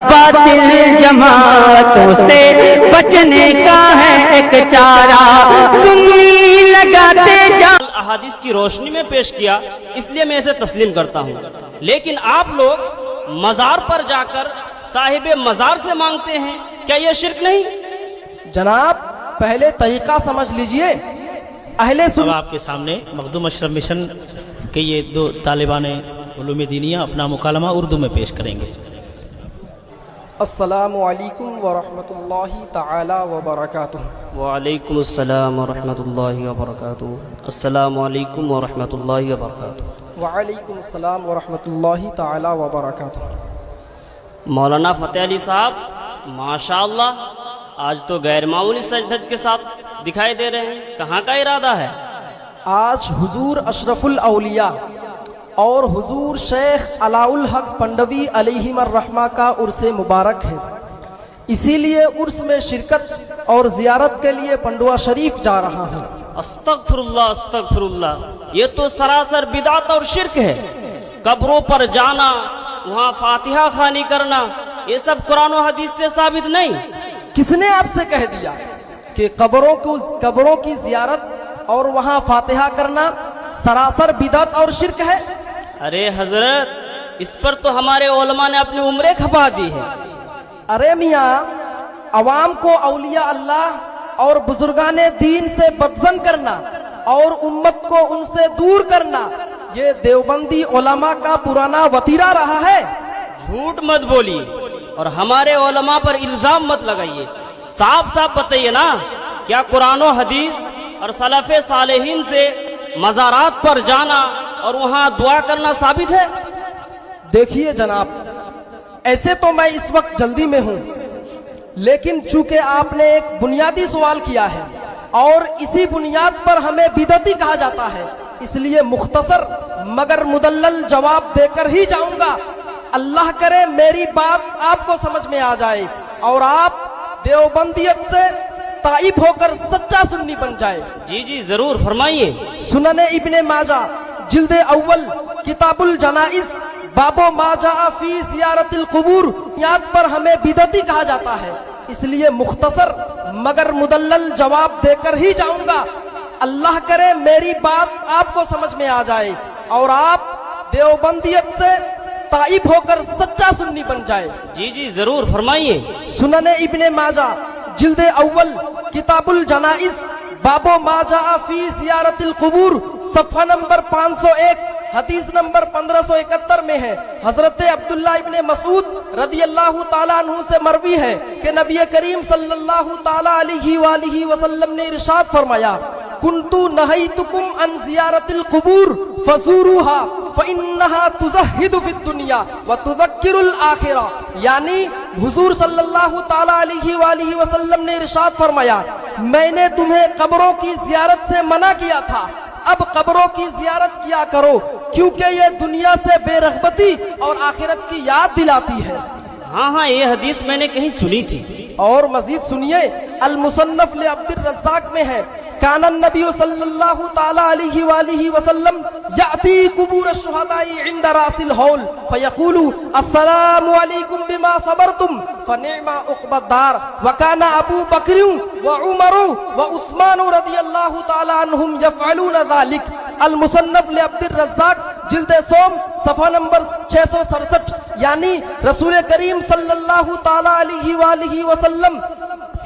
باطل جماعتوں سے بچنے کا ہے ایک چارہ، سنی لگاتے جا احادیث کی روشنی میں پیش کیا، اس لیے میں اسے تسلیم کرتا ہوں۔ لیکن آپ لوگ مزار پر جا کر صاحب مزار سے مانگتے ہیں، کیا یہ شرک نہیں؟ جناب پہلے طریقہ سمجھ لیجئے۔ اہل اب سنت آپ کے سامنے مخدوم اشرف مشن کے یہ دو طالبان علوم دینیہ اپنا مکالمہ اردو میں پیش کریں گے۔ السلام علیکم ورحمۃ اللہ تعالی وبرکاتہ۔ وعلیکم السلام ورحمۃ اللہ وبرکاتہ۔ السلام علیکم ورحمۃ اللہ وبرکاتہ۔ وعلیکم السلام ورحمۃ اللہ تعالی وبرکاتہ۔ مولانا فتح علی صاحب، ماشاءاللہ آج تو غیر معمولی سج دھج کے ساتھ دکھائی دے رہے ہیں، کہاں کا ارادہ ہے؟ آج حضور اشرف الاولیاء اور حضور شیخ علاء الحق پنڈوی علیہم الرحمہ کا عرس مبارک ہے، اسی لیے عرس میں شرکت اور زیارت کے لیے پنڈوا شریف جا رہا ہوں۔ استغفر اللہ استغفر اللہ، یہ تو سراسر بدعت اور شرک ہے۔ قبروں پر جانا، وہاں فاتحہ خوانی کرنا، یہ سب قرآن و حدیث سے ثابت نہیں۔ کس نے آپ سے کہہ دیا کہ قبروں کی زیارت اور وہاں فاتحہ کرنا سراسر بدعت اور شرک ہے؟ ارے حضرت، اس پر تو ہمارے علماء نے اپنی عمریں کھپا دی ہے۔ ارے میاں، عوام کو اولیاء اللہ اور بزرگان دین سے بدظن کرنا اور امت کو ان سے دور کرنا، یہ دیوبندی علماء کا پرانا وتیرہ رہا ہے۔ جھوٹ مت بولیے اور ہمارے علماء پر الزام مت لگائیے، صاف صاف بتائیے نا، کیا قرآن و حدیث اور سلف صالحین سے مزارات پر جانا اور وہاں دعا کرنا ثابت ہے؟ دیکھیے جناب، ایسے تو میں اس وقت جلدی میں ہوں، لیکن چونکہ آپ نے ایک بنیادی سوال کیا ہے اور اسی بنیاد پر ہمیں بدعتی کہا جاتا ہے، اس لیے مختصر مگر مدلل جواب دے کر ہی جاؤں گا۔ اللہ کرے میری بات آپ کو سمجھ میں آ جائے اور آپ دیوبندیت سے تائب ہو کر سچا سنی بن جائے۔ جی جی ضرور فرمائیے۔ سنن ابن ماجہ جلد اول کتاب الجنائز باب ما جاء فی زیارت القبور، یاد پر ہمیں بدعتی کہا جاتا ہے، اس لیے مختصر مگر مدلل جواب دے کر ہی جاؤں گا۔ اللہ کرے میری بات آپ کو سمجھ میں آ جائے اور آپ دیوبندیت سے تائب ہو کر سچا سنی بن جائے۔ جی جی ضرور فرمائیے۔ سنن ابن ماجہ جلد اول کتاب الجنائز باب ما جاء فی زیارت القبور، صفحہ نمبر 501، حدیث نمبر 1571 میں ہے، حضرت عبداللہ ابن مسعود رضی اللہ تعالیٰ عنہ سے مروی ہے کہ نبی کریم صلی اللہ تعالیٰ علیہ وآلہ وسلم نے ارشاد فرمایا، کنتو نہیتکم عن زیارت القبور فزوروها فإنها تزہد فی الدنیا وتذکر الآخرہ، یعنی حضور صلی اللہ تعالیٰ علیہ وآلہ وسلم نے ارشاد فرمایا، میں نے تمہیں قبروں کی زیارت سے منع کیا تھا، اب قبروں کی زیارت کیا کرو کیونکہ یہ دنیا سے بے رغبتی اور آخرت کی یاد دلاتی ہے۔ ہاں یہ حدیث میں نے کہیں سنی تھی۔ اور مزید سنیے، المصنف لعبد الرزاق میں ہے، کان النبی صلی اللہ تعالی علیہ وآلہ وسلم یأتی قبور الشہداء عند راس الحول فیقول السلام علیکم بما صبرتم فنعم عقبی الدار، وکان ابو بکر وعمر وعثمان رضی اللہ تعالی عنہم یفعلون ذلک۔ المصنف لعبد الرزاق جلد سوم صفحہ نمبر 667، یعنی رسول کریم صلی اللہ تعالی علیہ وآلہ وسلم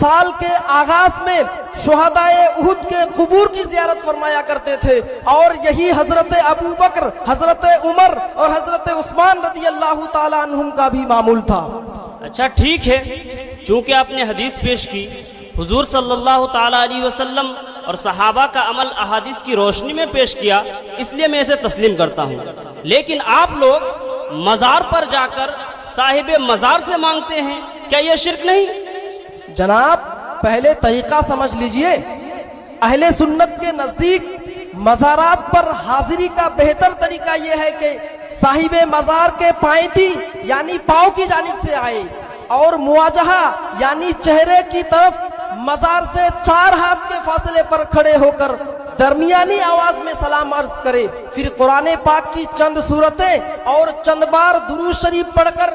سال کے آغاز میں شہدائے احد کے قبور کی زیارت فرمایا کرتے تھے، اور یہی حضرت ابو بکر، حضرت عمر اور حضرت عثمان رضی اللہ تعالی عنہم کا بھی معمول تھا۔ اچھا ٹھیک ہے، چونکہ آپ نے حدیث پیش کی، حضور صلی اللہ تعالی علیہ وسلم اور صحابہ کا عمل احادیث کی روشنی میں پیش کیا، اس لیے میں اسے تسلیم کرتا ہوں۔ لیکن آپ لوگ مزار پر جا کر صاحب مزار سے مانگتے ہیں، کیا یہ شرک نہیں؟ جناب پہلے طریقہ سمجھ لیجئے۔ اہل سنت کے نزدیک مزارات پر حاضری کا بہتر طریقہ یہ ہے کہ صاحب مزار کے پائیتی یعنی پاؤں کی جانب سے آئے اور مواجہہ یعنی چہرے کی طرف مزار سے 4 ہاتھ کے فاصلے پر کھڑے ہو کر درمیانی آواز میں سلام عرض کرے، پھر قرآن پاک کی چند سورتیں اور چند بار درود شریف پڑھ کر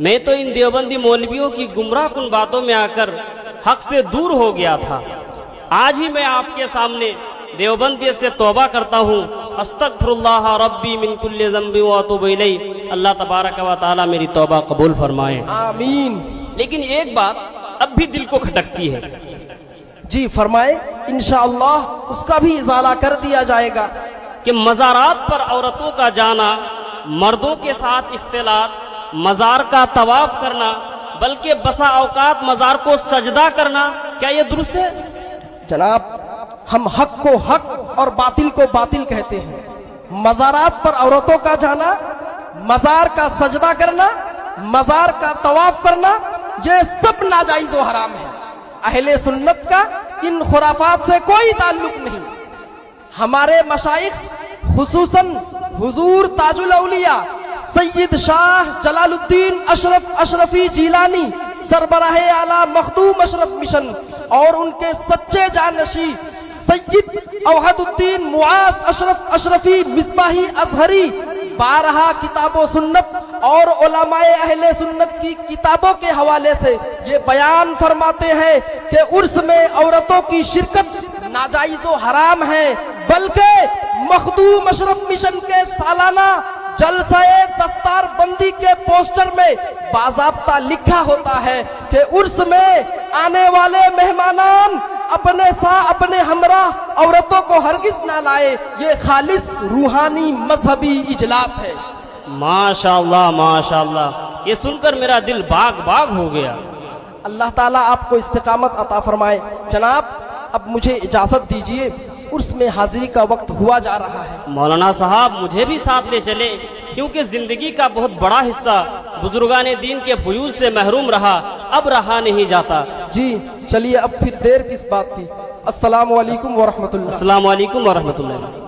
میں تو ان دیوبندی مولویوں کی گمراہ کن باتوں میں آ کر حق سے دور ہو گیا تھا. آج ہی میں آپ کے سامنے دیوبندیت سے توبہ کرتا ہوں. استغفر اللہ ربی من کل ذنب واتوب الیہ. اللہ تبارک و تعالی میری توبہ قبول فرمائے. آمین. لیکن ایک بات اب بھی دل کو کھٹکتی ہے. جی فرمائے. انشاءاللہ اس کا بھی ازالہ کر دیا جائے گا. کہ مزارات پر عورتوں کا جانا، مردوں کے ساتھ اختلاط، مزار کا طواف کرنا، بلکہ بسا اوقات مزار کو سجدہ کرنا، کیا یہ درست ہے؟ جناب ہم حق کو حق اور باطل کو باطل کہتے ہیں. مزارات پر عورتوں کا جانا، مزار کا سجدہ کرنا، مزار کا طواف کرنا، یہ سب ناجائز و حرام ہے. اہل سنت کا ان خرافات سے کوئی تعلق نہیں. ہمارے مشائخ خصوصاً حضور تاج الاولیاء سید شاہ جلال الدین اشرف اشرفی جیلانی سربراہ اعلیٰ مخدوم اشرف مشن اور ان کے سچے جانشی سید اوحد الدین معاذ اشرف اشرفی مصباحی ازہری بارہا کتاب و سنت اور علماء اہل سنت کی کتابوں کے حوالے سے یہ بیان فرماتے ہیں کہ عرس میں عورتوں کی شرکت ناجائز و حرام ہے، بلکہ مخدوم اشرف مشن کے سالانہ جلسہ دستار بندی کے پوسٹر میں باضابطہ لکھا ہوتا ہے کہ عرس میں آنے والے مہمانان اپنے ہمراہ عورتوں کو ہرگز نہ لائے. یہ خالص روحانی مذہبی اجلاس ہے. ماشاءاللہ ماشاءاللہ، یہ سن کر میرا دل باغ باغ ہو گیا. اللہ تعالیٰ آپ کو استقامت عطا فرمائے. جناب اب مجھے اجازت دیجیے، عرس میں حاضری کا وقت ہوا جا رہا ہے. مولانا صاحب مجھے بھی ساتھ لے چلے، کیونکہ زندگی کا بہت بڑا حصہ بزرگان دین کے فیوض سے محروم رہا، اب رہا نہیں جاتا. جی چلیے اب پھر دیر کس بات کی. السلام علیکم ورحمۃ اللہ. السلام علیکم ورحمۃ اللہ.